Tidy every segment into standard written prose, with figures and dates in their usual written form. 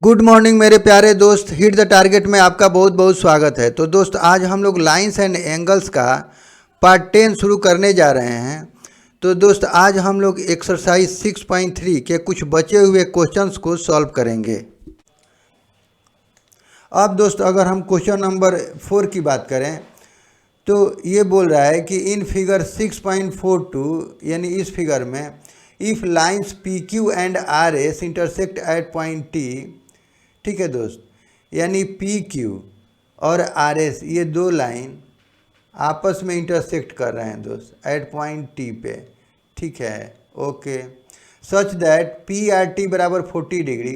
Good morning मेरे प्यारे दोस्त, हिट द टारगेट में आपका बहुत बहुत स्वागत है। तो दोस्त, आज हम लोग लाइंस एंड एंगल्स का पार्ट 10 शुरू करने जा रहे हैं। तो दोस्त, आज हम लोग एक्सरसाइज 6.3 के कुछ बचे हुए क्वेश्चंस को सॉल्व करेंगे। अब दोस्त, अगर हम क्वेश्चन नंबर 4 की बात करें तो ये बोल रहा है कि इन फिगर 6.42 यानी इस फिगर में if lines P Q and R S intersect at point T. ठीक है दोस्त, यानी पी क्यू और आर एस ये दो लाइन आपस में इंटरसेक्ट कर रहे हैं दोस्त एट पॉइंट टी पे। ठीक है, okay. Such that P R T बराबर 40 डिग्री।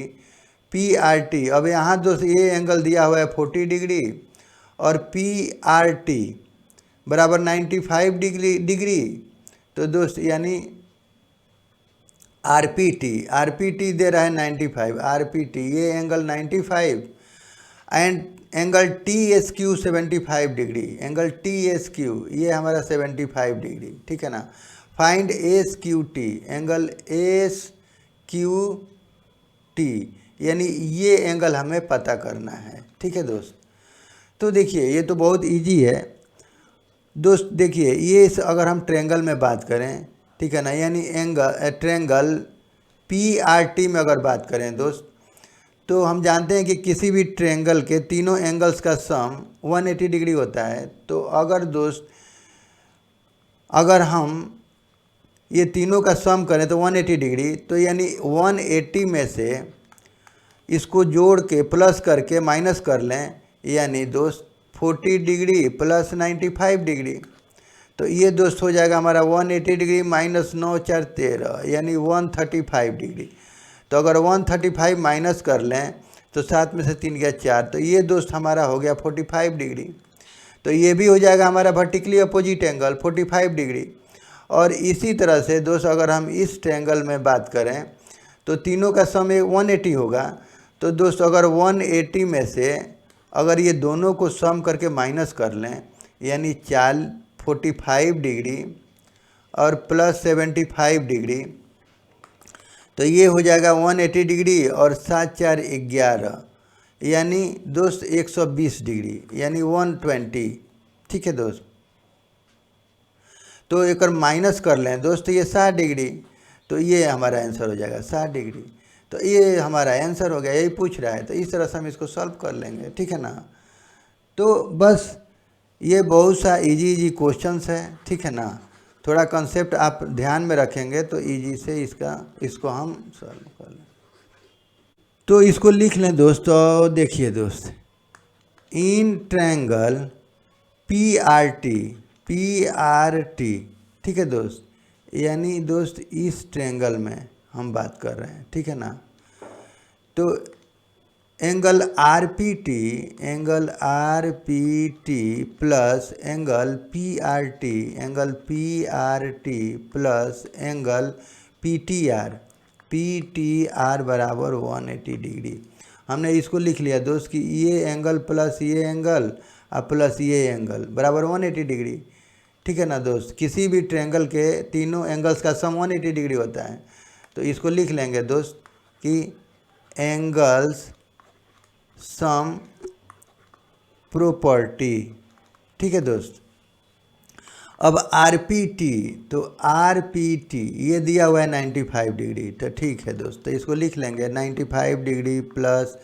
पी आर टी, अब यहाँ दोस्त ये एंगल दिया हुआ है 40 डिग्री और पी आर टी बराबर 95 डिग्री। तो दोस्त यानी आर पी टी दे रहा है 95, आर पी टी ये angle 95 and angle T S Q 75 degree. Angle T S Q ये हमारा 75 डिग्री। ठीक है ना। Find S Q T, angle S Q T यानी ये एंगल हमें पता करना है। ठीक है दोस्त, तो देखिए ये तो बहुत इजी है दोस्त। देखिए ये अगर हम ट्रेंगल में बात करें, ठीक है ना, यानी angle triangle P R T में अगर बात करें दोस्त, तो हम जानते हैं कि किसी भी ट्रेंगल के तीनों एंगल्स का सम 180 डिग्री होता है। तो अगर दोस्त अगर हम ये तीनों का सम करें तो 180 डिग्री, तो यानी 180 में से इसको जोड़ के प्लस करके माइनस कर लें, यानी दोस्त 40 डिग्री प्लस 95 डिग्री। तो ये दोस्त हो जाएगा हमारा 180 डिग्री माइनस 9 4 13 यानी 135 डिग्री। तो अगर 135 माइनस कर लें तो 7 में से 3 गया 4, तो ये दोस्त हमारा हो गया 45 डिग्री। तो ये भी हो जाएगा हमारा वर्टिकली अपोजिट एंगल 45 डिग्री। और इसी तरह से दोस्त अगर हम इस ट्रायंगल में बात करें तो तीनों का सम 180 होगा। तो दोस्त अगर 180 में से अगर ये दोनों को सम करके माइनस कर लें, यानी 45 डिग्री और प्लस 75 डिग्री, तो ये हो जाएगा 180 डिग्री और 7 4 11 यानी दोस्त 120 डिग्री यानी 120। ठीक है दोस्त, तो एक माइनस कर लें दोस्त ये 60 डिग्री, तो ये हमारा आंसर हो जाएगा 60 डिग्री। तो ये हमारा आंसर हो गया, यही पूछ रहा है। तो इस तरह से हम इसको सॉल्व कर लेंगे। ठीक है ना। तो बस ये बहुत सा इजी क्वेश्चंस है। ठीक है ना। थोड़ा कंसेप्ट आप ध्यान में रखेंगे तो इजी से इसको हम सॉल्व कर लें। तो इसको लिख लें दोस्तों। देखिए दोस्त, in triangle P R T, ठीक है दोस्त, यानी दोस्त इस ट्रायंगल में हम बात कर रहे हैं। ठीक है ना। तो angle R P T plus angle P R T plus angle P T R बराबर 180 डिग्री। हमने इसको लिख लिया दोस्त कि ये एंगल प्लस ये एंगल और प्लस ये एंगल बराबर 180 डिग्री। ठीक है ना दोस्त, किसी भी ट्रायंगल के तीनों एंगल्स का सम 180 डिग्री होता है। तो इसको लिख लेंगे दोस्त कि एंगल्स सम प्रॉपर्टी। ठीक है दोस्त। अब आर पी टी, तो आर पी टी ये दिया हुआ है 95 डिग्री। तो ठीक है दोस्त, तो इसको लिख लेंगे 95 degree plus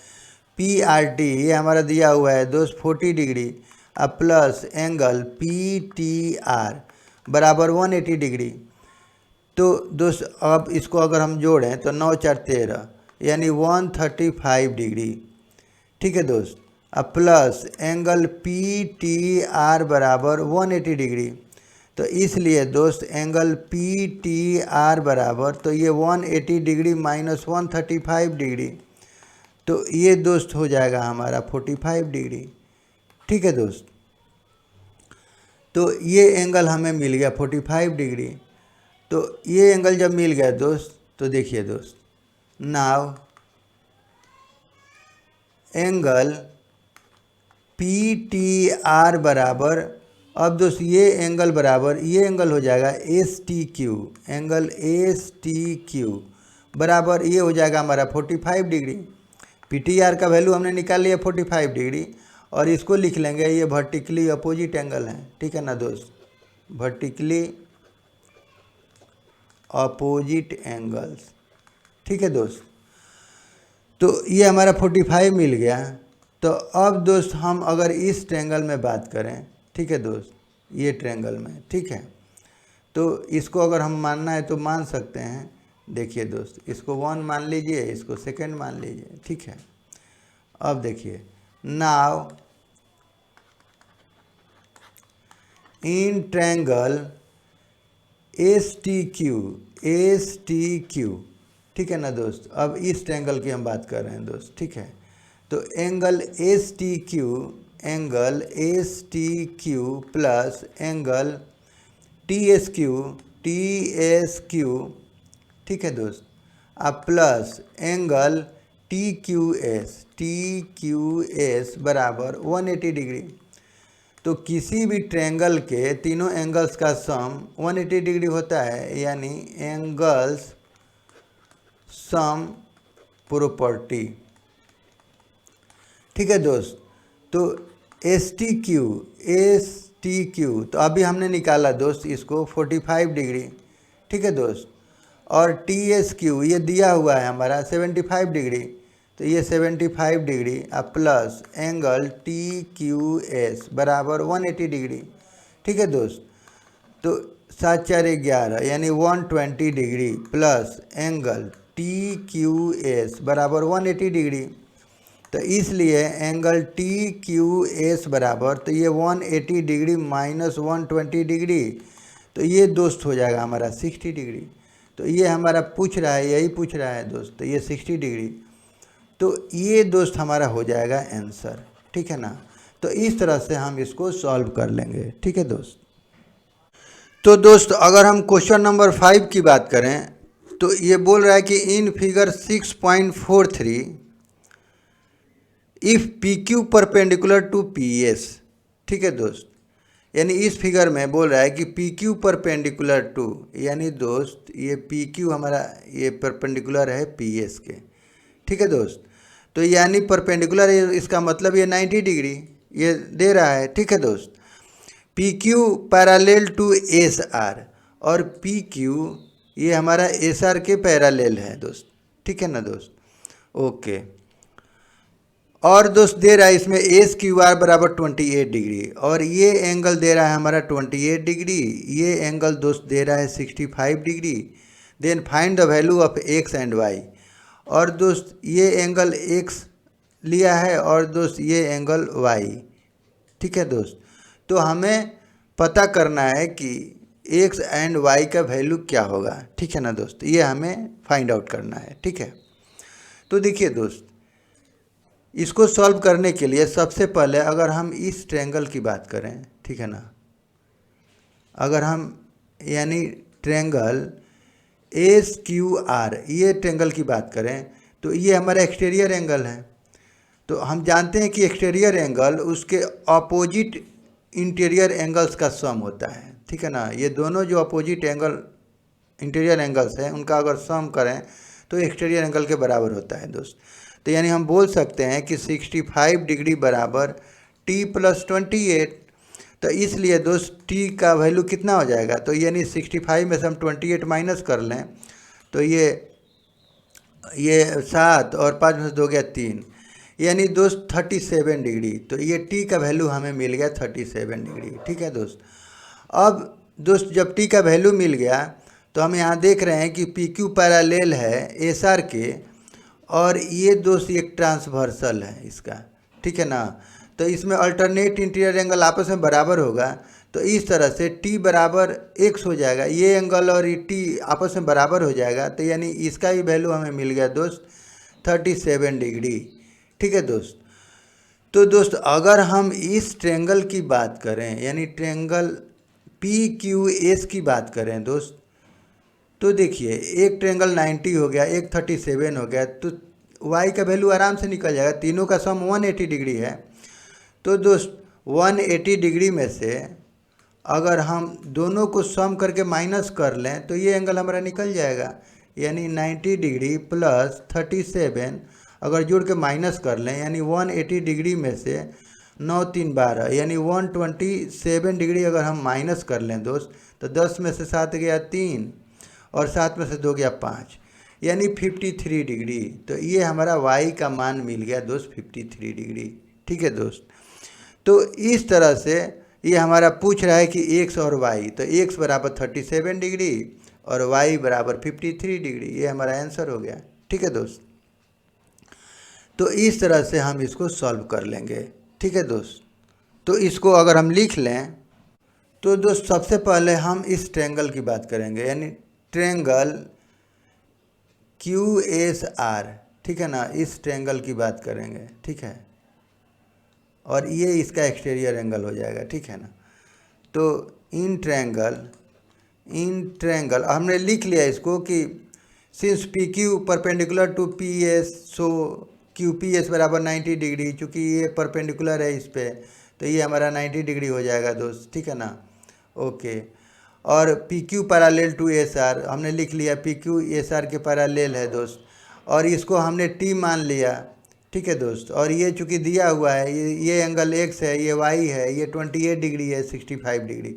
P R T ये हमारा दिया हुआ है दोस्त 40 डिग्री अब plus angle P T R बराबर 180 डिग्री। तो दोस्त अब इसको अगर हम जोड़ें तो 9 4 13 यानी 135 डिग्री। ठीक है दोस्त, अब plus angle P T R बराबर 180 डिग्री। तो इसलिए दोस्त एंगल पी टी आर बराबर, तो ये 180 डिग्री माइनस 135 डिग्री, तो ये दोस्त हो जाएगा हमारा 45 डिग्री। ठीक है दोस्त, तो ये एंगल हमें मिल गया 45 डिग्री। तो ये एंगल जब मिल गया दोस्त, तो देखिए दोस्त, now angle P T R बराबर, अब दोस्त ये एंगल बराबर ये एंगल हो जाएगा S T Q, angle S T Q बराबर ये हो जाएगा हमारा 45 डिग्री। PTR का वैल्यू हमने निकाल लिया 45 डिग्री, और इसको लिख लेंगे ये वर्टिकली अपोजिट एंगल है, ठीक है ना दोस्त, वर्टिकली अपोजिट एंगल्स, ठीक है दोस्त। तो ये हमारा 45 मिल गया। तो अब दोस्त हम अगर इस ट्रायंगल में बात करें, ठीक है दोस्त, ये ट्रायंगल में, ठीक है, तो इसको अगर हम मानना है तो मान सकते हैं। देखिए दोस्त, इसको 1 मान लीजिए, इसको सेकंड मान लीजिए, ठीक है। अब देखिए, now in triangle S T Q, ठीक है ना दोस्त। अब इस ट्रायंगल की हम बात कर रहे हैं दोस्त, ठीक है। तो angle S T Q plus angle T S Q, ठीक है दोस्त, अब plus angle T Q S बराबर 180 डिग्री। तो किसी भी ट्रायंगल के तीनों एंगल्स का सम 180 डिग्री होता है, यानी एंगल्स सम प्रॉपर्टी, ठीक है दोस्त। तो एस टी क्यू तो अभी हमने निकाला दोस्त इसको 45 डिग्री, ठीक है दोस्त, और टी एस क्यू ये दिया हुआ है हमारा 75 डिग्री, तो ये 75 डिग्री अब plus angle T Q S बराबर 180 डिग्री, ठीक है दोस्त। तो 7 4 11 यानी 120 degree plus angle T Q S बराबर 180 डिग्री। तो इसलिए एंगल टी क्यू एस बराबर, तो ये 180 डिग्री माइनस 120 डिग्री, तो ये दोस्त हो जाएगा हमारा 60 डिग्री। तो ये हमारा पूछ रहा है, यही पूछ रहा है दोस्त, तो ये 60 डिग्री, तो ये दोस्त हमारा हो जाएगा आंसर, ठीक है ना। तो इस तरह से हम इसको सॉल्व कर लेंगे, ठीक है दोस्त। तो दोस्त अगर हम क्वेश्चन नंबर 5 की बात करें, तो ये बोल रहा है कि in figure 6.43 if P Q perpendicular to P S, ठीक है दोस्त, यानी इस फिगर में बोल रहा है कि पी क्यू परपेंडिकुलर टू, यानी दोस्त ये पी क्यू हमारा ये परपेंडिकुलर है पी एस के, ठीक है दोस्त। तो यानी परपेंडिकुलर, इसका मतलब ये 90 डिग्री ये दे रहा है, ठीक है दोस्त। P Q parallel to S R, और पी क्यू ये हमारा एस आर के पैरालेल है दोस्त, ठीक है ना दोस्त, ओके। और दोस्त दे रहा है इसमें एस क्यू आर बराबर 28 डिग्री, और ये एंगल दे रहा है हमारा 28 डिग्री, ये एंगल दोस्त दे रहा है 65 degree. Then find the value of X and Y, और दोस्त ये एंगल एक्स लिया है और दोस्त ये एंगल वाई, ठीक है दोस्त। तो हमें पता करना है कि एक्स एंड वाई का वैल्यू क्या होगा, ठीक है ना दोस्त, ये हमें फाइंड आउट करना है, ठीक है। तो देखिए दोस्त, इसको सॉल्व करने के लिए सबसे पहले अगर हम इस ट्रायंगल की बात करें, ठीक है ना, अगर हम यानी ट्रायंगल एस क्यू आर ये ट्रायंगल की बात करें, तो ये हमारा एक्सटीरियर एंगल है। तो हम जानते हैं कि एक्सटीरियर एंगल उसके अपोजिट इंटीरियर एंगल्स का सम होता है, ठीक है ना। ये दोनों जो अपोजिट एंगल इंटीरियर एंगल्स हैं उनका अगर सम करें तो एक्सटीरियर एंगल के बराबर होता है दोस्त। तो यानी हम बोल सकते हैं कि 65 डिग्री बराबर टी प्लस 28। तो इसलिए दोस्त टी का वैल्यू कितना हो जाएगा, तो यानी 65 में से हम 28 माइनस कर लें, तो ये 7 और 5 में से 2 गया 3, यानी दोस्त 37 डिग्री। तो ये टी का वैल्यू हमें मिल गया 37 डिग्री, ठीक है दोस्त। अब दोस्त जब टी का वैल्यू मिल गया तो हम यहाँ देख रहे हैं कि पी क्यू पैरालेल है एस आर के, और ये दोस्त एक ट्रांसवर्सल है इसका, ठीक है ना। तो इसमें अल्टरनेट इंटीरियर एंगल आपस में बराबर होगा, तो इस तरह से टी बराबर एक्स हो जाएगा, ये एंगल और ये टी आपस में बराबर हो जाएगा। तो यानी इसका भी वैल्यू हमें मिल गया दोस्त 37 डिग्री, ठीक है दोस्त। तो दोस्त अगर हम इस ट्रायंगल की बात करें, यानी ट्रायंगल पी क्यू एस की बात करें दोस्त, तो देखिए एक ट्रायंगल 90 हो गया, एक 37 हो गया, तो y का वैल्यू आराम से निकल जाएगा। तीनों का सम 180 डिग्री है। तो दोस्त 180 डिग्री में से अगर हम दोनों को सम करके माइनस कर लें तो ये एंगल हमारा निकल जाएगा, यानी 90 डिग्री प्लस 37, अगर जोड़ के माइनस कर लें यानी 180 डिग्री में से 9 3 12 यानी 127 डिग्री अगर हम माइनस कर लें दोस्त, तो 10 में से 7 गया 3 और 7 में से 2 गया 5 यानी 53 डिग्री। तो ये हमारा y का मान मिल गया दोस्त 53 डिग्री। ठीक है दोस्त, तो इस तरह से ये हमारा पूछ रहा है कि x और y, तो x बराबर 37 डिग्री और y बराबर 53 डिग्री, ये हमारा आंसर हो गया। ठीक है दोस्त, तो इस तरह से हम इसको सॉल्व कर लेंगे। ठीक है दोस्त, तो इसको अगर हम लिख लें तो दोस्त सबसे पहले हम इस ट्रायंगल की बात करेंगे, यानी ट्रायंगल QSR। ठीक है ना, इस ट्रायंगल की बात करेंगे। ठीक है, और ये इसका एक्सटीरियर एंगल हो जाएगा। ठीक है ना, तो इन ट्रायंगल हमने लिख लिया इसको कि since PQ perpendicular to PS, so QPS बराबर 90 डिग्री। चूँकि ये परपेंडिकुलर है इस पर, तो ये हमारा 90 डिग्री हो जाएगा दोस्त। ठीक है ना, ओके। और PQ पैरेलल टू SR हमने लिख लिया, PQ SR के पैरेलल है दोस्त, और इसको हमने T मान लिया। ठीक है दोस्त, और ये चूँकि दिया हुआ है, ये एंगल X है, ये Y है, ये 28 डिग्री है, 65 डिग्री,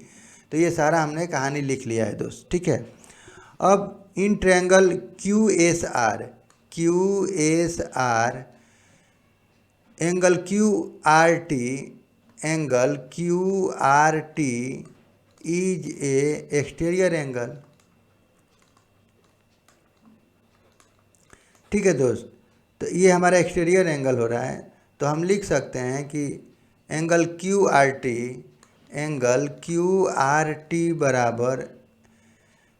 तो ये सारा हमने कहानी लिख लिया है दोस्त। ठीक है, अब in triangle QSR angle QRT is a exterior angle. ठीक है दोस्त, तो ये हमारा एक्सटीरियर एंगल हो रहा है, तो हम लिख सकते हैं कि एंगल QRT बराबर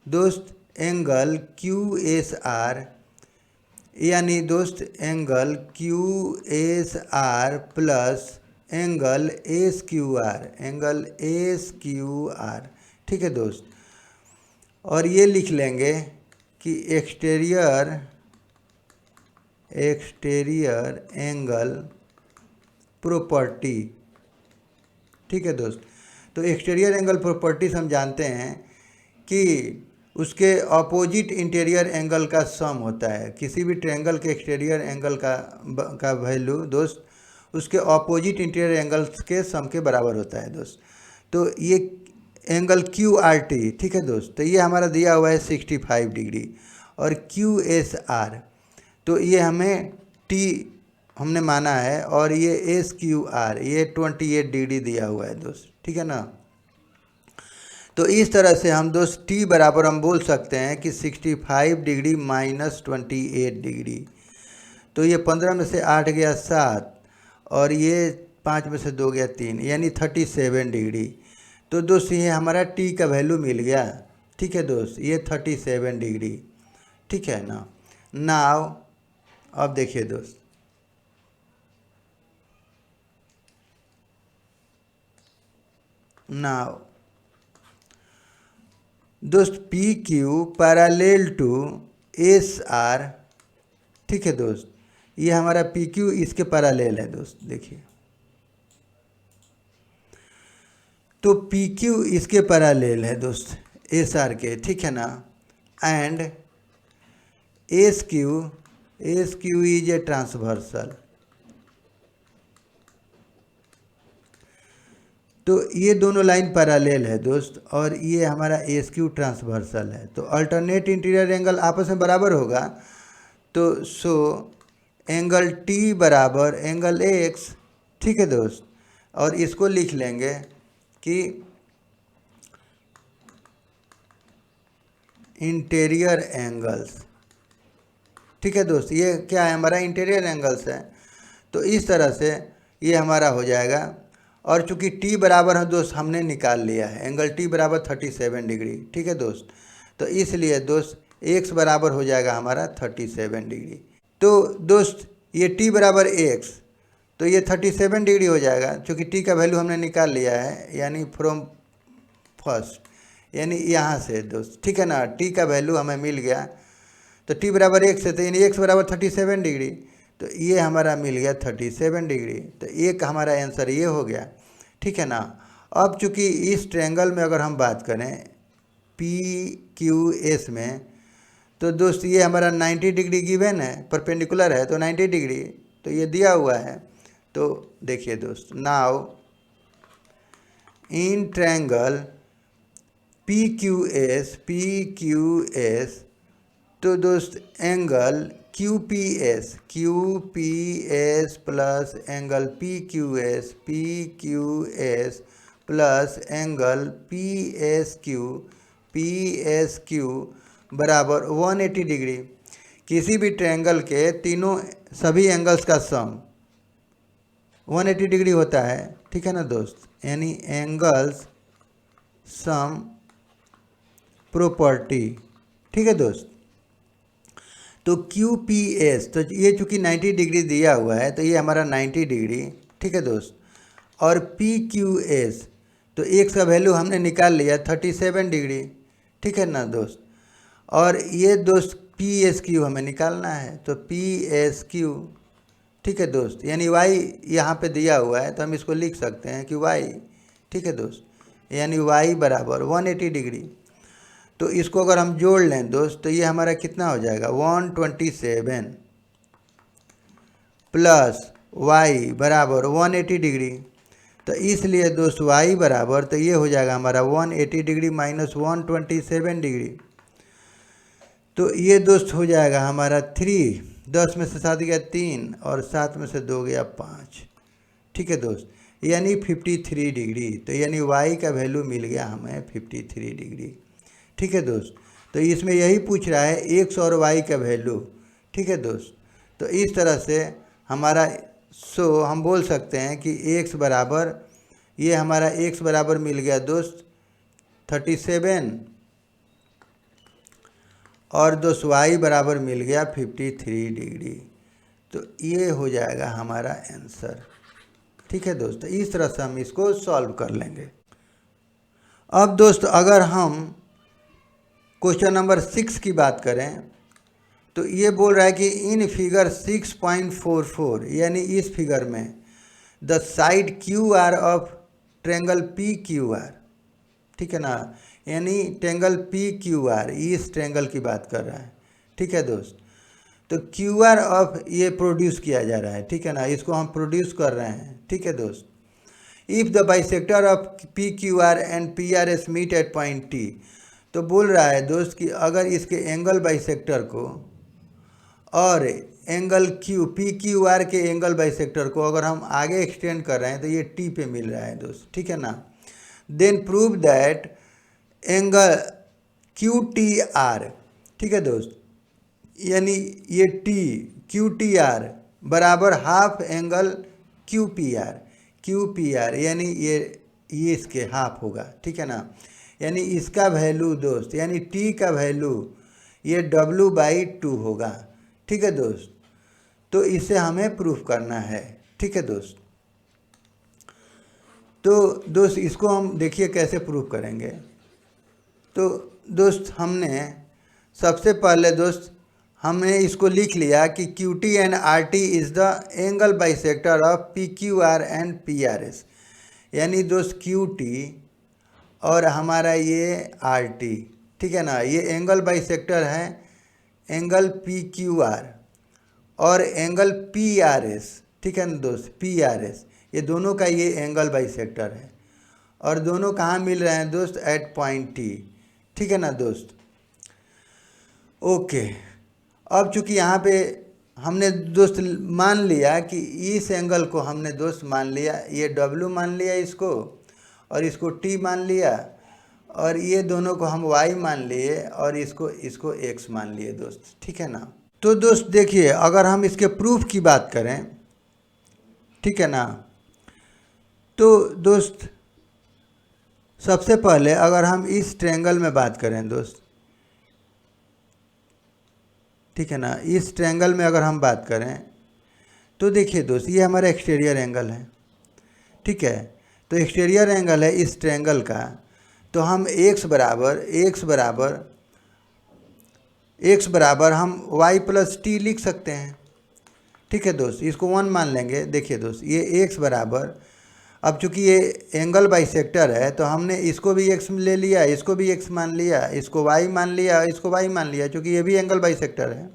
दोस्त एंगल QSR, यानी दोस्त angle QSR plus angle SQR। ठीक है दोस्त, और ये लिख लेंगे कि एक्सटीरियर एंगल प्रॉपर्टी। ठीक है दोस्त, तो एक्सटीरियर एंगल प्रॉपर्टीज हम जानते हैं कि उसके अपोजिट इंटीरियर एंगल का सम होता है। किसी भी ट्रायंगल के एक्सटीरियर एंगल का वैल्यू दोस्त उसके अपोजिट इंटीरियर एंगल्स के सम के बराबर होता है दोस्त। तो ये एंगल QRT, ठीक है दोस्त, तो ये हमारा दिया हुआ है 65 डिग्री, और QSR तो ये हमें T हमने माना है, और ये SQR ये 28 डिग्री दिया हुआ है दोस्त। ठीक है ना, तो इस तरह से हम दोस्त T बराबर हम बोल सकते हैं कि 65 डिग्री माइनस 28 डिग्री, तो ये 15 में से 8 गया 7 और ये 5 में से 2 गया 3 यानी 37 डिग्री। तो दोस्त ये हमारा T का वैल्यू मिल गया। ठीक है दोस्त, ये 37 डिग्री। ठीक है ना, नाउ अब देखिए दोस्त, नाउ दोस्त PQ पैरेलल टू SR। ठीक है दोस्त, ये हमारा PQ इसके पैरेलल है दोस्त। देखिए, तो PQ इसके पैरेलल है दोस्त SR के। ठीक है ना, and SQ is a transversal. तो ये दोनों लाइन पैरेलल है दोस्त, और ये हमारा SQ ट्रांसवर्सल है। तो अल्टरनेट इंटीरियर एंगल आपस में बराबर होगा, तो सो एंगल T बराबर एंगल X। ठीक है दोस्त, और इसको लिख लेंगे कि इंटीरियर एंगल्स। ठीक है दोस्त, ये क्या है, हमारा इंटीरियर एंगल्स है। तो इस तरह से ये हमारा हो जाएगा, और चूंकि T बराबर है दोस्त हमने निकाल लिया है, एंगल T बराबर 37 डिग्री। ठीक है दोस्त, तो इसलिए दोस्त X बराबर हो जाएगा हमारा 37 डिग्री। तो दोस्त ये T बराबर X, तो ये 37 डिग्री हो जाएगा, चूँकि T का वैल्यू हमने निकाल लिया है, यानी फ्रॉम फर्स्ट, यानी यहाँ से दोस्त। ठीक है ना, T का वैल्यू हमें मिल गया, तो T बराबर X है, तो यानी X बराबर 37 डिग्री, तो ये हमारा मिल गया 37 डिग्री। तो एक हमारा आंसर ये हो गया। ठीक है ना, अब चूँकि इस ट्रायंगल में अगर हम बात करें PQS में, तो दोस्त ये हमारा 90 डिग्री गिवन है, परपेंडिकुलर है तो 90 डिग्री, तो ये दिया हुआ है। तो देखिए दोस्त, नाउ इन ट्रायंगल PQS तो दोस्त angle QPS plus angle PQS plus angle PSQ बराबर 180 डिग्री। किसी भी ट्रायंगल के तीनों सभी एंगल्स का सम 180 डिग्री होता है, ठीक है ना दोस्त, यानी एंगल्स सम प्रॉपर्टी, ठीक है दोस्त। तो QPS, तो ये चूँकि 90 डिग्री दिया हुआ है तो ये हमारा 90 डिग्री, ठीक है दोस्त। और PQS, तो एक्स का वैल्यू हमने निकाल लिया 37 डिग्री, ठीक है ना दोस्त। और ये दोस्त PSQ हमें निकालना है, तो PSQ, ठीक है दोस्त, यानी y यहाँ पे दिया हुआ है तो हम इसको लिख सकते हैं कि y, ठीक है दोस्त, यानी y बराबर 180 डिग्री। तो इसको अगर हम जोड़ लें दोस्त तो ये हमारा कितना हो जाएगा, 127 प्लस y बराबर 180 डिग्री। तो इसलिए दोस्त y बराबर, तो ये हो जाएगा हमारा 180 डिग्री माइनस 127 डिग्री। तो ये दोस्त हो जाएगा हमारा 3, 10 में से 7 गया 3 और 7 में से 2 गया 5, ठीक है दोस्त, यानी 53 डिग्री। तो यानी y का वैल्यू मिल गया हमें 53 डिग्री, ठीक है दोस्त। तो इसमें यही पूछ रहा है x और y का वैल्यू, ठीक है दोस्त। तो इस तरह से हमारा हम बोल सकते हैं कि x बराबर, ये हमारा x बराबर मिल गया दोस्त 37 और दोस्त y बराबर मिल गया 53 डिग्री। तो ये हो जाएगा हमारा आंसर, ठीक है दोस्त। इस तरह से हम इसको सॉल्व कर लेंगे। अब दोस्त अगर हम क्वेश्चन नंबर 6 की बात करें तो ये बोल रहा है कि इन फिगर 6.44, यानी इस फिगर में the side QR of triangle PQR, ठीक है ना, यानी ट्रायंगल PQR इस ट्रायंगल की बात कर रहा है, ठीक है दोस्त। तो QR ऑफ ये प्रोड्यूस किया जा रहा है, ठीक है ना, इसको हम प्रोड्यूस कर रहे हैं, ठीक है दोस्त। If the bisector of PQR and PRS meet at point T, तो बोल रहा है दोस्त कि अगर इसके एंगल बाइसेक्टर को और एंगल PQR के एंगल बाइसेक्टर को अगर हम आगे एक्सटेंड कर रहे हैं तो ये T पे मिल रहा है दोस्त, ठीक है ना। Then prove that angle QTR, ठीक है दोस्त, यानी ये QTR बराबर हाफ एंगल QPR यानी ये इसके हाफ होगा, ठीक है ना। यानी इसका वैल्यू दोस्त, यानी T का वैल्यू ये W/2 होगा, ठीक है दोस्त। तो इसे हमें प्रूफ करना है, ठीक है दोस्त। तो दोस्त इसको हम देखिए कैसे प्रूफ करेंगे। तो दोस्त हमने सबसे पहले दोस्त हमने इसको लिख लिया कि QT and RT is the angle bisector of PQR and PRS, यानी दोस्त QT और हमारा ये RT, ठीक है ना, ये एंगल बाइसेक्टर है एंगल PQR और एंगल PRS, ठीक है ना दोस्त, PRS, ये दोनों का ये एंगल बाइसेक्टर है और दोनों कहाँ मिल रहे हैं दोस्त, एट पॉइंट T, ठीक है ना दोस्त। ओके, अब चूँकि यहाँ पे हमने दोस्त मान लिया कि इस एंगल को हमने दोस्त मान लिया, ये W मान लिया इसको और इसको T मान लिया और ये दोनों को हम Y मान लिए और इसको X मान लिए दोस्त, ठीक है ना। तो दोस्त देखिए अगर हम इसके प्रूफ की बात करें, ठीक है ना, तो दोस्त सबसे पहले अगर हम इस ट्रायंगल में बात करें दोस्त, ठीक है ना, इस ट्रायंगल में अगर हम बात करें तो देखिए दोस्त ये हमारा एक्सटीरियर एंगल है, ठीक है। तो एक्सटीरियर एंगल है इस ट्रायंगल का, तो हम x बराबर हम y प्लस T लिख सकते हैं, ठीक है दोस्त। इसको 1 मान लेंगे। देखिए दोस्त ये x बराबर अब चूंकि ये एंगल बाइसेक्टर है तो हमने इसको भी x ले लिया, इसको भी x मान लिया, इसको y मान लिया, इसको y मान लिया, चूंकि ये भी एंगल बाइसेक्टर है।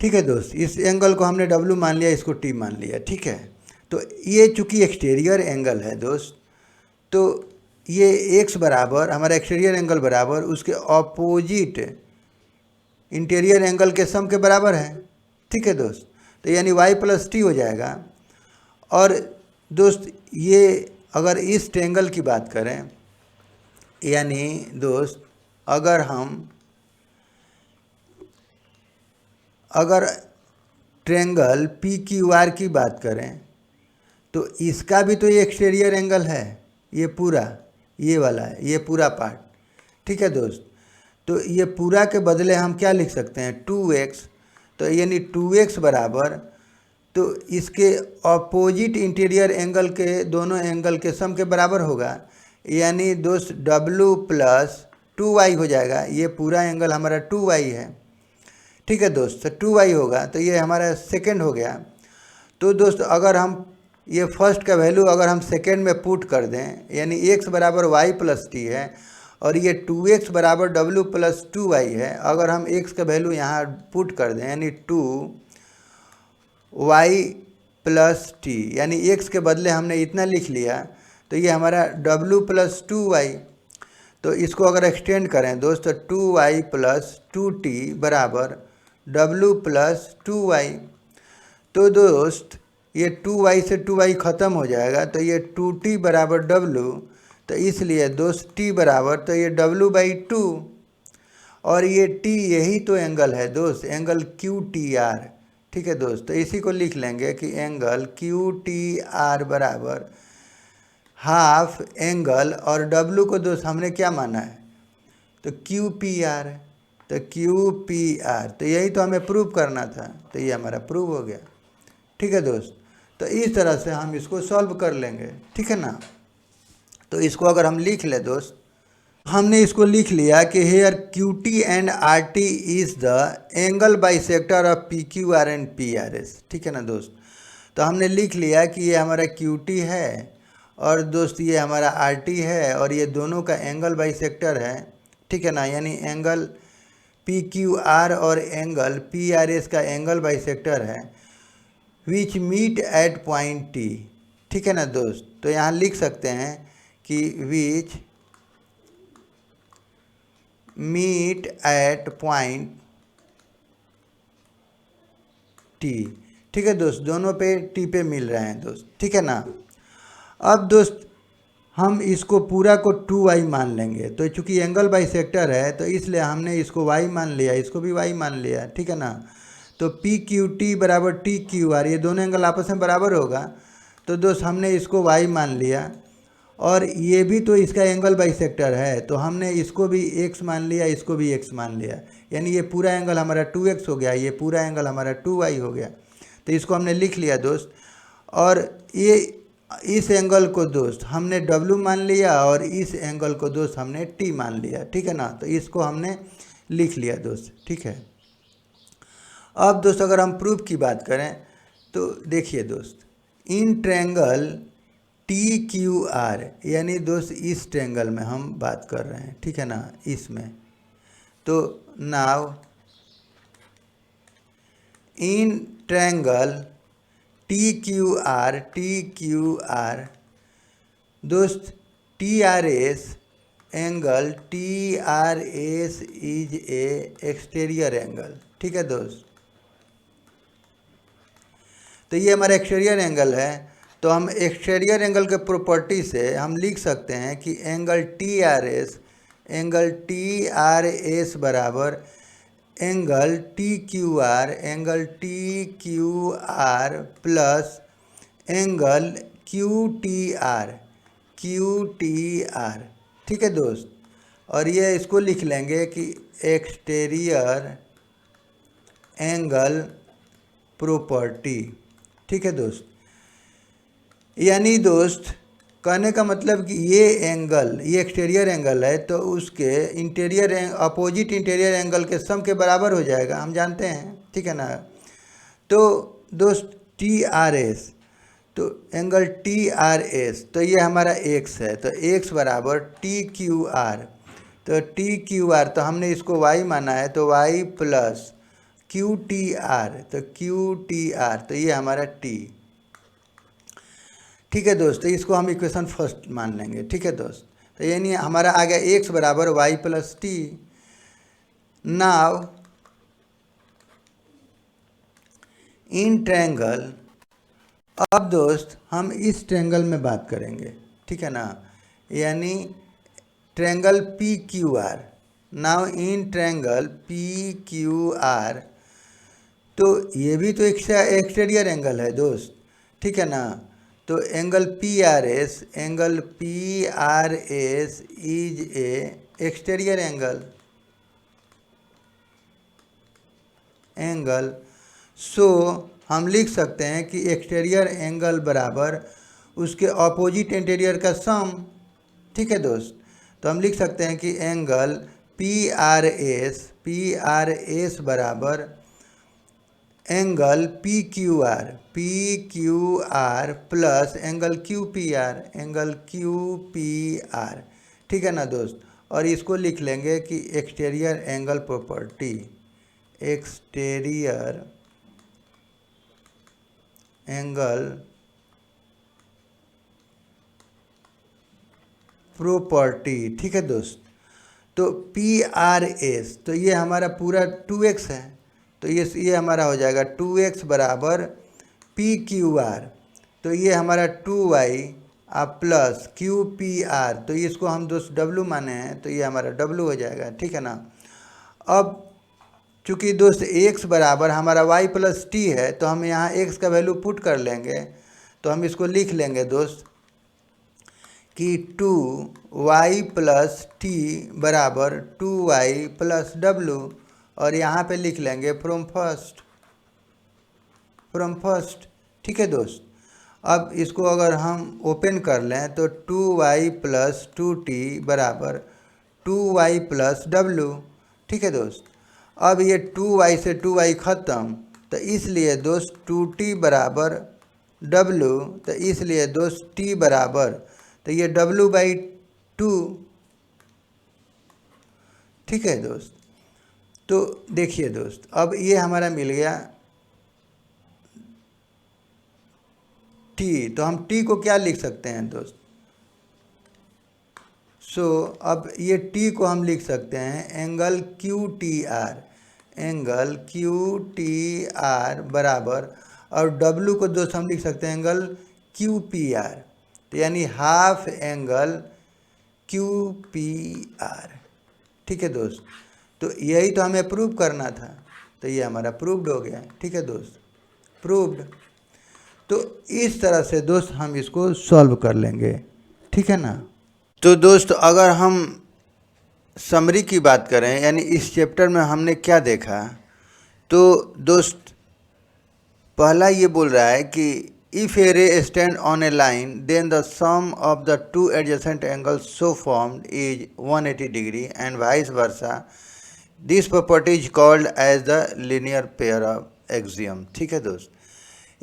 ठीक है दोस्त, इस एंगल को हमने w मान लिया, इसको t मान लिया। ठीक है, तो ये चूंकि एक्सटीरियर एंगल है दोस्त, तो ये x बराबर हमारा एक्सटीरियर एंगल बराबर उसके ऑपोजिट इंटीरियर एंगल के सम के बराबर है। ठीक है दोस्त, तो यानी y प्लस टी हो जाएगा। और दोस्त ये अगर इस ट्रेंगल की बात करें, यानी दोस्त अगर ट्रेंगल पी क्यू आर की बात करें तो इसका भी तो ये एक्सटीरियर एंगल है, ये पूरा, ये वाला है, ये पूरा पार्ट। ठीक है दोस्त, तो ये पूरा के बदले हम क्या लिख सकते हैं 2x, तो यानी 2x बराबर, तो इसके ऑपोजिट इंटीरियर एंगल के दोनों एंगल के सम के बराबर होगा, यानी दोस्त w प्लस 2y हो जाएगा। ये पूरा एंगल हमारा 2y है। ठीक है दोस्त, तो 2y होगा, तो ये हमारा सेकंड हो गया। तो दोस्त अगर हम ये फर्स्ट का वैल्यू अगर हम सेकंड में पुट कर दें, यानी x बराबर y प्लस टी है और ये 2x बराबर w प्लस 2y है, अगर हम x का वैल्यू यहाँ पुट कर दें यानी 2y प्लस टी, यानी x के बदले हमने इतना लिख लिया, तो ये हमारा w प्लस 2y। तो इसको अगर एक्सटेंड करें दोस्त, तो 2y प्लस 2t बराबर w प्लस 2y। तो दोस्त ये 2y से 2y ख़त्म हो जाएगा, तो ये 2t बराबर w, तो इसलिए दोस्त t बराबर, तो ये w बाई 2, और ये t यही तो एंगल है दोस्त, एंगल QTR। ठीक है दोस्त, तो इसी को लिख लेंगे कि एंगल QTR बराबर हाफ एंगल, और w को दोस्त हमने क्या माना है, तो QPR, तो QPR, तो यही तो हमें प्रूव करना था, तो ये हमारा प्रूव हो गया। ठीक है दोस्त, तो इस तरह से हम इसको सॉल्व कर लेंगे। ठीक है ना, तो इसको अगर हम लिख ले दोस्त, हमने इसको लिख लिया कि here QT and RT is the angle bisector of PQR and PRS। ठीक है ना दोस्त, तो हमने लिख लिया कि ये हमारा QT है और दोस्त ये हमारा RT है, और ये दोनों का एंगल बाइसेक्टर है। ठीक है ना, यानी एंगल PQR और एंगल PRS का एंगल बाइसेक्टर है, विच मीट एट पॉइंट T। ठीक है ना दोस्त, तो यहाँ लिख सकते हैं कि विच मीट एट पॉइंट T। ठीक है दोस्त, दोनों पे T पे मिल रहे हैं दोस्त। ठीक है ना, अब दोस्त हम इसको पूरा को 2y मान लेंगे, तो चूंकि एंगल बाइसेक्टर है तो इसलिए हमने इसको y मान लिया, इसको भी y मान लिया। ठीक है ना, तो PQT बराबर TQR, ये दोनों एंगल आपस में बराबर होगा, तो दोस्त हमने इसको y मान लिया, और ये भी तो इसका एंगल बाइसेक्टर है, तो हमने इसको भी x मान लिया, इसको भी x मान लिया, यानी ये पूरा एंगल हमारा 2x हो गया, ये पूरा एंगल हमारा 2y हो गया। तो इसको हमने लिख लिया दोस्त, और ये इस एंगल को दोस्त हमने w मान लिया, और इस एंगल को दोस्त हमने t मान लिया। ठीक है ना, तो इसको हमने लिख लिया दोस्त। ठीक है, अब दोस्त अगर हम प्रूफ की बात करें तो देखिए दोस्त, इन ट्रायंगल TQR, यानी दोस्त इस ट्रायंगल में हम बात कर रहे हैं। ठीक है ना, इसमें, तो नाउ इन ट्रायंगल TQR दोस्त TRS angle TRS is a exterior angle. ठीक है दोस्त, तो ये हमारा एक्सटीरियर एंगल है, तो हम एक्सटीरियर एंगल के प्रॉपर्टी से हम लिख सकते हैं कि एंगल TRS बराबर angle TQR plus angle QTR। ठीक है दोस्त, और ये इसको लिख लेंगे कि एक्सटीरियर एंगल प्रॉपर्टी। ठीक है दोस्त, यानी दोस्त कहने का मतलब कि ये एंगल, ये एक्सटीरियर एंगल है, तो उसके इंटीरियर अपोजिट इंटीरियर एंगल के सम के बराबर हो जाएगा, हम जानते हैं। ठीक है ना, तो दोस्त TRS, तो एंगल टी आर एस, तो ये हमारा एक्स है, तो एक्स बराबर टी क्यू आर, तो टी क्यू आर, तो हमने इसको वाई माना है, तो Y plus Q T R, तो क्यू टी आर, तो ये हमारा टी। ठीक है दोस्त, तो इसको हम इक्वेशन फर्स्ट मान लेंगे। ठीक है दोस्त, तो यानी हमारा आ गया एक्स बराबर Y plus T. Now in triangle, अब दोस्त हम इस ट्रायंगल में बात करेंगे, ठीक है ना, यानी triangle P Q R. Now in triangle P Q R, तो ये भी तो एक्सटीरियर एंगल है दोस्त, ठीक है ना, तो angle P R S, angle P R S is a exterior angle. So हम लिख सकते हैं कि एक्सटीरियर एंगल बराबर उसके ऑपोजिट इंटीरियर का सम। ठीक है दोस्त, तो हम लिख सकते हैं कि एंगल पी आर एस बराबर angle P Q R plus angle Q P R, ठीक है ना दोस्त। और इसको लिख लेंगे कि exterior angle property, exterior angle property, ठीक है दोस्त। तो पी आर एस, तो ये हमारा पूरा 2x है, तो ये हमारा हो जाएगा 2x बराबर पी क्यू आर, तो ये हमारा 2y आप प्लस क्यू पी आर, तो इसको हम दोस्त w माने हैं, तो ये हमारा w हो जाएगा, ठीक है ना। अब चूँकि दोस्त x बराबर हमारा y प्लस टी है, तो हम यहाँ x का वैल्यू पुट कर लेंगे, तो हम इसको लिख लेंगे दोस्त कि 2y प्लस टी बराबर 2y प्लस w, और यहाँ पे लिख लेंगे फ्रॉम फर्स्ट, ठीक है दोस्त। अब इसको अगर हम ओपन कर लें तो 2y प्लस 2t बराबर 2y प्लस w, ठीक है दोस्त। अब ये 2y से 2y ख़त्म, तो इसलिए दोस्त 2t बराबर w, तो इसलिए दोस्त t बराबर, तो ये w/2, ठीक है दोस्त। तो देखिए दोस्त, अब ये हमारा मिल गया t, तो हम t को क्या लिख सकते हैं दोस्त, अब ये t को हम लिख सकते हैं एंगल क्यू टी आर बराबर, और w को दोस्त हम लिख सकते हैं एंगल क्यू पी आर, तो यानी half angle Q P R, ठीक है दोस्त। तो यही तो हमें प्रूव करना था, तो ये हमारा प्रूव्ड हो गया, ठीक है दोस्त, प्रूव्ड। तो इस तरह से दोस्त हम इसको सॉल्व कर लेंगे, ठीक है ना। तो दोस्त अगर हम समरी की बात करें, यानी इस चैप्टर में हमने क्या देखा, तो दोस्त पहला ये बोल रहा है कि if a ray stand on a line then the sum of the two adjacent angles so formed is 180 degree and vice versa, this property is called as the linear pair of axiom, ठीक है दोस्त।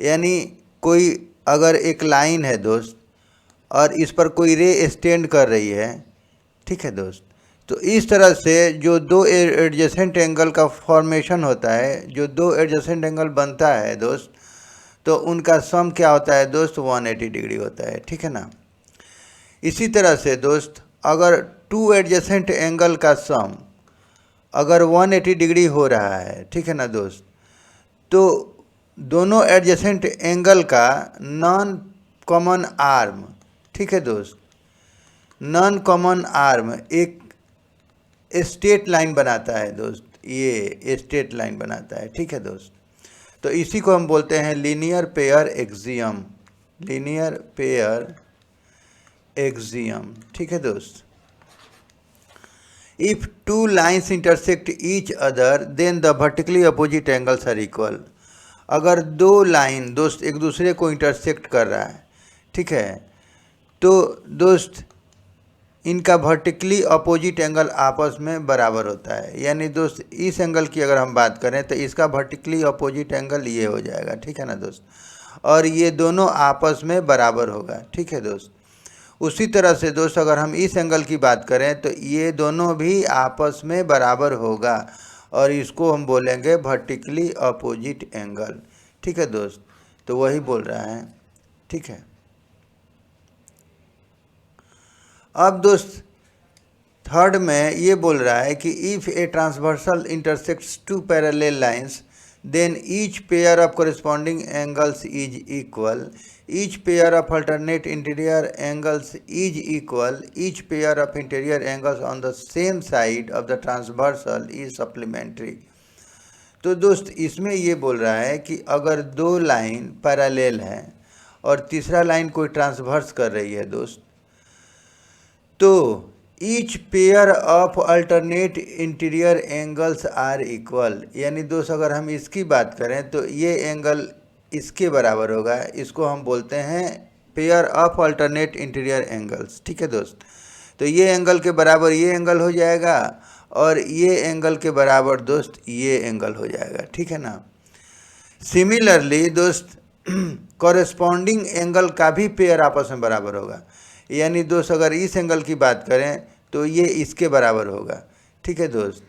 यानी कोई अगर एक line है दोस्त और इस पर कोई रे स्टैंड कर रही है, ठीक है दोस्त, तो इस तरह से जो दो एडजेसेंट एंगल का फॉर्मेशन होता है, जो दो एडजेसेंट एंगल बनता है दोस्त, तो उनका सम क्या होता है दोस्त, 180 डिग्री होता है, ठीक है ना। इसी तरह से दोस्त अगर टू एडजेसेंट एंगल का सम अगर 180 डिग्री हो रहा है, ठीक है ना दोस्त, तो दोनों एडजेसेंट एंगल का नॉन कॉमन आर्म, ठीक है दोस्त, नॉन कॉमन आर्म एक स्ट्रेट लाइन बनाता है दोस्त, ये स्ट्रेट लाइन बनाता है, ठीक है दोस्त। तो इसी को हम बोलते हैं linear pair axiom, linear pair axiom, ठीक है दोस्त। If two lines intersect each other then the vertically opposite angles are equal, अगर दो लाइन दोस्त एक दूसरे को इंटरसेक्ट कर रहा है, ठीक है, तो दोस्त इनका वर्टिकली अपोजिट एंगल आपस में बराबर होता है। यानी दोस्त इस एंगल की अगर हम बात करें तो इसका वर्टिकली अपोजिट एंगल ये हो जाएगा, ठीक है ना दोस्त। और ये दोनों आपस में बराबर होगा। ठीक है दोस्त। उसी तरह से दोस्त अगर हम इस एंगल की बात करें तो ये दोनों भी आपस में बराबर होगा और इसको हम बोलेंगे वर्टिकली अपोजिट एंगल। ठीक है दोस्त, तो वही बोल रहा है। ठीक है, अब दोस्त थर्ड में ये बोल रहा है कि if a transversal intersects two parallel lines then each pair of corresponding angles is equal, each pair of alternate interior angles is equal, each pair of interior angles on the same side of the transversal is supplementary। तो दोस्त इसमें ये बोल रहा है कि अगर दो लाइन पैरेलल है और तीसरा लाइन कोई ट्रांसवर्स कर रही है दोस्त, तो each pair of alternate interior angles are equal, यानी दोस्त अगर हम इसकी बात करें तो ये एंगल इसके बराबर होगा। इसको हम बोलते हैं pair of alternate interior angles. ठीक है दोस्त, तो ये एंगल के बराबर ये एंगल हो जाएगा और ये एंगल के बराबर दोस्त ये एंगल हो जाएगा। ठीक है ना। सिमिलरली दोस्त कॉरेस्पॉन्डिंग एंगल का भी पेयर आपस में बराबर होगा, यानी दोस्त अगर इस एंगल की बात करें तो ये इसके बराबर होगा। ठीक है दोस्त,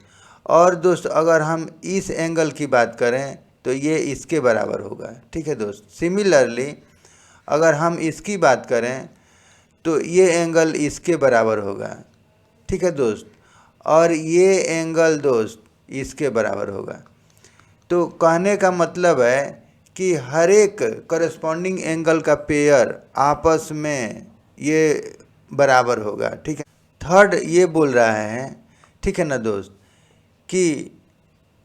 और दोस्त अगर हम इस एंगल की बात करें तो ये इसके बराबर होगा। ठीक है दोस्त। सिमिलरली अगर हम इसकी बात करें तो ये एंगल इसके बराबर होगा। ठीक है दोस्त, और ये एंगल दोस्त इसके बराबर होगा। तो कहने का मतलब है कि हर एक करस्पॉन्डिंग एंगल का पेयर आपस में ये बराबर होगा। ठीक है। थर्ड ये बोल रहा है, ठीक है ना दोस्त, कि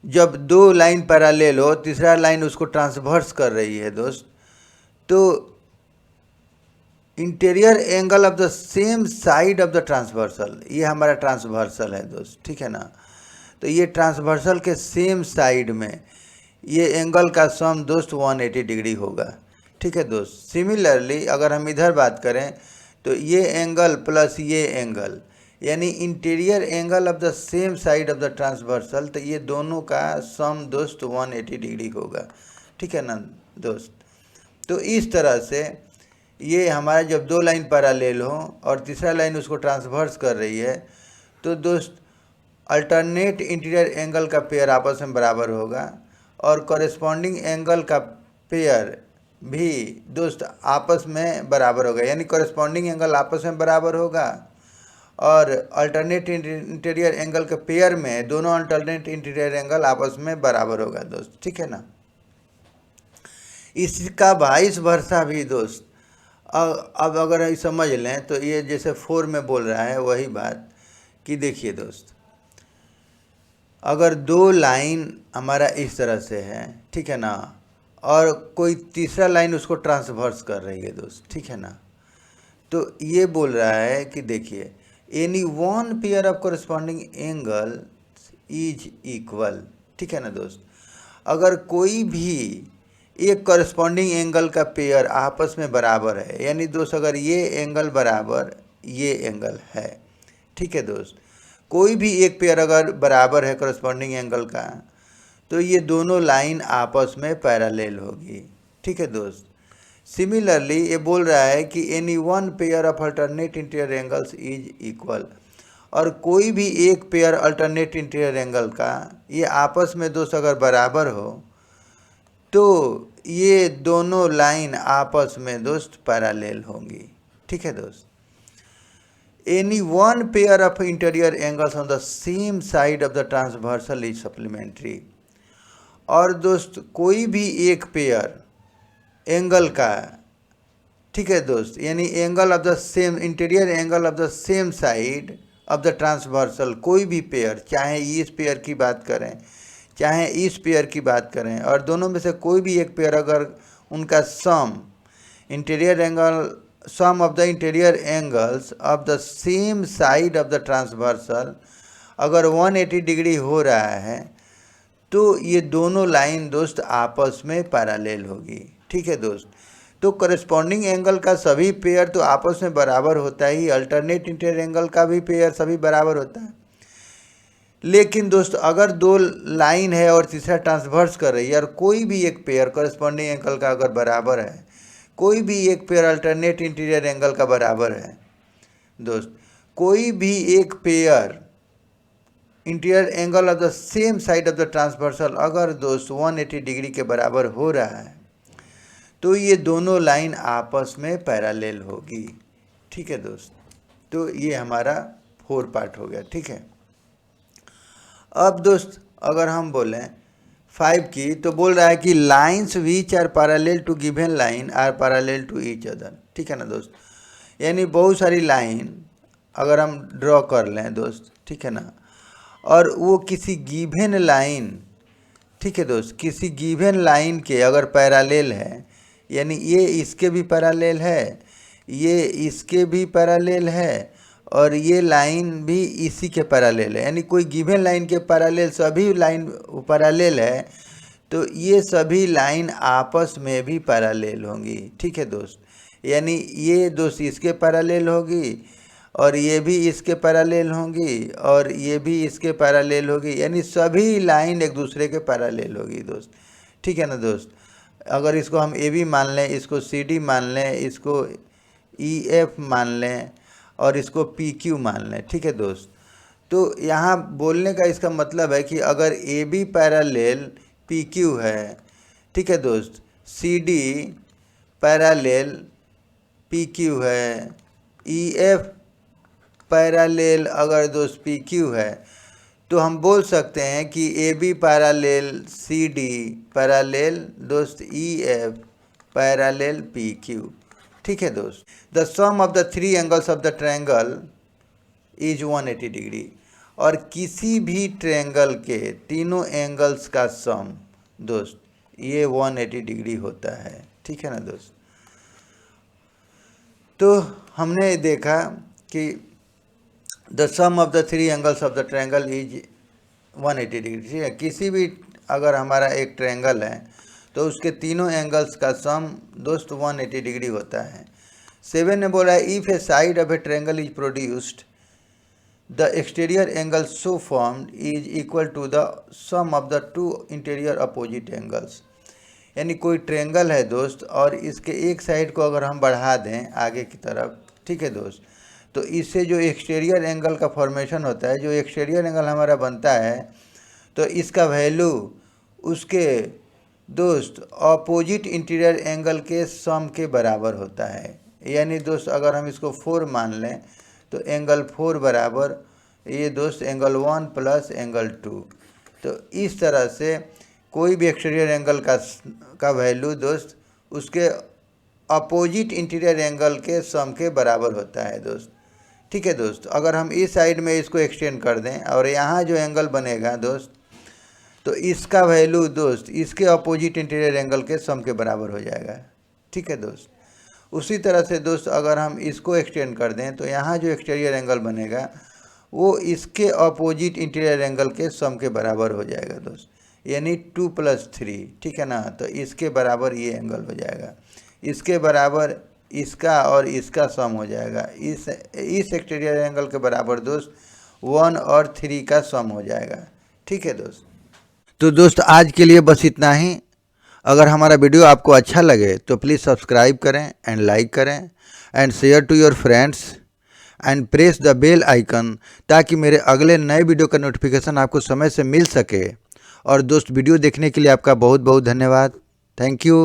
जब दो लाइन पैरेलल हो, तीसरा लाइन उसको ट्रांसवर्स कर रही है दोस्त, तो interior angle of the same side of the transversal, ये हमारा ट्रांसवर्सल है दोस्त। ठीक है ना। तो ये ट्रांसवर्सल के सेम साइड में ये एंगल का सम दोस्त 180 डिग्री होगा। ठीक है दोस्त। सिमिलरली अगर हम इधर बात करें तो ये एंगल प्लस ये एंगल, यानी interior angle of the same side of the transversal, तो ये दोनों का सम दोस्त 180 डिग्री होगा। ठीक है ना दोस्त। तो इस तरह से ये हमारा जब दो लाइन पैरेलल हो और तीसरा लाइन उसको ट्रांसवर्स कर रही है तो दोस्त अल्टरनेट इंटीरियर एंगल का पेयर आपस में बराबर होगा और कॉरेस्पॉन्डिंग एंगल का पेयर भी दोस्त आपस में बराबर होगा, यानी कॉरेस्पॉन्डिंग एंगल आपस में बराबर होगा और अल्टरनेट इंटीरियर एंगल के पेयर में दोनों अल्टरनेट इंटीरियर एंगल आपस में बराबर होगा दोस्त। ठीक है ना। इसका वाइस वर्सा भी दोस्त अब अगर समझ लें तो ये जैसे 4 में बोल रहा है वही बात कि देखिए दोस्त, अगर दो लाइन हमारा इस तरह से है, ठीक है ना, और कोई तीसरा लाइन उसको ट्रांसवर्स कर रही है दोस्त। ठीक है ना। तो ये बोल रहा है कि देखिए any one pair of corresponding angle is equal. ठीक है ना दोस्त, अगर कोई भी एक कॉरेस्पॉन्डिंग एंगल का पेयर आपस में बराबर है, यानी दोस्त अगर ये एंगल बराबर ये एंगल है, ठीक है दोस्त, कोई भी एक पेयर अगर बराबर है कॉरेस्पॉन्डिंग एंगल का, तो ये दोनों लाइन आपस में पैरेलल होगी। ठीक है दोस्त। सिमिलरली ये बोल रहा है कि any one pair of alternate interior angles is equal, और कोई भी एक पेयर अल्टरनेट इंटीरियर एंगल का ये आपस में दोस्त अगर बराबर हो तो ये दोनों लाइन आपस में दोस्त पैरेलल होंगी। ठीक है दोस्त। Any one pair of interior angles on the same side of the transversal is supplementary, और दोस्त कोई भी एक पेयर एंगल का, ठीक है दोस्त, यानी angle of the same interior angle of the same side of the transversal, कोई भी पेयर, चाहे इस पेयर की बात करें चाहे इस पेयर की बात करें, और दोनों में से कोई भी एक पेयर अगर उनका sum interior angle sum of the interior angles of the same side of the transversal अगर 180 डिग्री हो रहा है तो ये दोनों लाइन दोस्त आपस में पैरेलल होगी। ठीक है दोस्त। तो करस्पॉन्डिंग एंगल का सभी पेयर तो आपस में बराबर होता ही, अल्टरनेट इंटीरियर एंगल का भी पेयर सभी बराबर होता है। लेकिन दोस्त अगर दो लाइन है और तीसरा ट्रांसवर्स कर रही है और कोई भी एक पेयर करस्पॉन्डिंग एंगल का अगर बराबर है, कोई भी एक पेयर अल्टरनेट इंटीरियर एंगल का बराबर है दोस्त, कोई भी एक pair interior angle of the same side of the transversal अगर दोस्त 180 डिग्री के बराबर हो रहा है तो ये दोनों लाइन आपस में पैरेलल होगी। ठीक है दोस्त, तो ये हमारा 4 पार्ट हो गया। ठीक है, अब दोस्त अगर हम बोलें 5 की, तो बोल रहा है कि lines which are parallel to given line are parallel to each other. ठीक है ना दोस्त, यानी बहुत सारी लाइन अगर हम ड्रॉ कर लें दोस्त, ठीक है ना, और वो किसी गिवन लाइन, ठीक है दोस्त, किसी गिवन लाइन के अगर पैरेलल है, यानी ये इसके भी पैरेलल है, ये इसके भी पैरेलल है, और ये लाइन भी इसी के पैरेलल है, यानी कोई गिवन लाइन के पैरेलल सभी लाइन पैरेलल है, तो ये सभी लाइन आपस में भी पैरेलल होंगी। ठीक है दोस्त, यानी ये दोस्त इसके पैरेलल होगी और ये भी इसके पैरेलल होंगी और ये भी इसके पैरेलल होगी, यानी सभी लाइन एक दूसरे के पैरेलल होगी दोस्त। ठीक है ना दोस्त, अगर इसको हम ए बी मान लें, इसको सी डी मान लें, इसको ई एफ मान लें और इसको पी क्यू मान लें। ठीक है दोस्त, तो यहाँ बोलने का इसका मतलब है कि अगर A B parallel P Q है, ठीक है दोस्त, C D parallel P Q है, ई एफ पैरेलल अगर दोस्त पी क्यू है, तो हम बोल सकते हैं कि A B parallel C D parallel दोस्त E F parallel P Q. ठीक है दोस्त, the sum of the 3 angles of the triangle is 180 degree, और किसी भी ट्रायंगल के तीनों एंगल्स का सम दोस्त ये 180 डिग्री होता है। ठीक है ना दोस्त, तो हमने देखा कि the sum of the 3 angles of the triangle is 180 degree. ठीक है, किसी भी अगर हमारा एक ट्रायंगल है तो उसके तीनों एंगल्स का सम दोस्त 180 डिग्री होता है। 7 ने बोला है if a side of a triangle is produced the exterior angle so formed is equal to the sum of the 2 interior opposite angles, यानी कोई ट्रायंगल है दोस्त और इसके एक साइड को अगर हम बढ़ा दें आगे की तरफ, ठीक है दोस्त, तो इससे जो एक्सटीरियर एंगल का फॉर्मेशन होता है, जो एक्सटीरियर एंगल हमारा बनता है, तो इसका वैल्यू उसके दोस्त अपोजिट इंटीरियर एंगल के सम के बराबर होता है। यानी दोस्त अगर हम इसको 4 मान लें तो एंगल 4 बराबर ये दोस्त एंगल 1 प्लस एंगल 2, तो इस तरह से कोई भी एक्सटीरियर एंगल का वैल्यू दोस्त उसके अपोजिट इंटीरियर एंगल के सम के बराबर होता है दोस्त। ठीक है दोस्त, अगर हम इस साइड में इसको एक्सटेंड कर दें और यहाँ जो एंगल बनेगा दोस्त, तो इसका वैल्यू दोस्त इसके अपोजिट इंटीरियर एंगल के सम के बराबर हो जाएगा। ठीक है दोस्त, उसी तरह से दोस्त अगर हम इसको एक्सटेंड कर दें तो यहाँ जो एक्सटीरियर एंगल बनेगा वो इसके अपोजिट इंटीरियर एंगल के सम के बराबर हो जाएगा दोस्त, यानी 2 + 3। ठीक है ना, तो इसके बराबर ये एंगल हो जाएगा, इसके बराबर इसका और इसका सम हो जाएगा, इस एक्सटीरियर एंगल के बराबर दोस्त 1 और 3 का सम हो जाएगा। ठीक है दोस्त, तो दोस्त आज के लिए बस इतना ही। अगर हमारा वीडियो आपको अच्छा लगे तो प्लीज़ सब्सक्राइब करें एंड लाइक करें and share to your friends and press the bell icon, ताकि मेरे अगले नए वीडियो का नोटिफिकेशन आपको समय से मिल सके। और दोस्त वीडियो देखने के लिए आपका बहुत बहुत धन्यवाद। Thank you.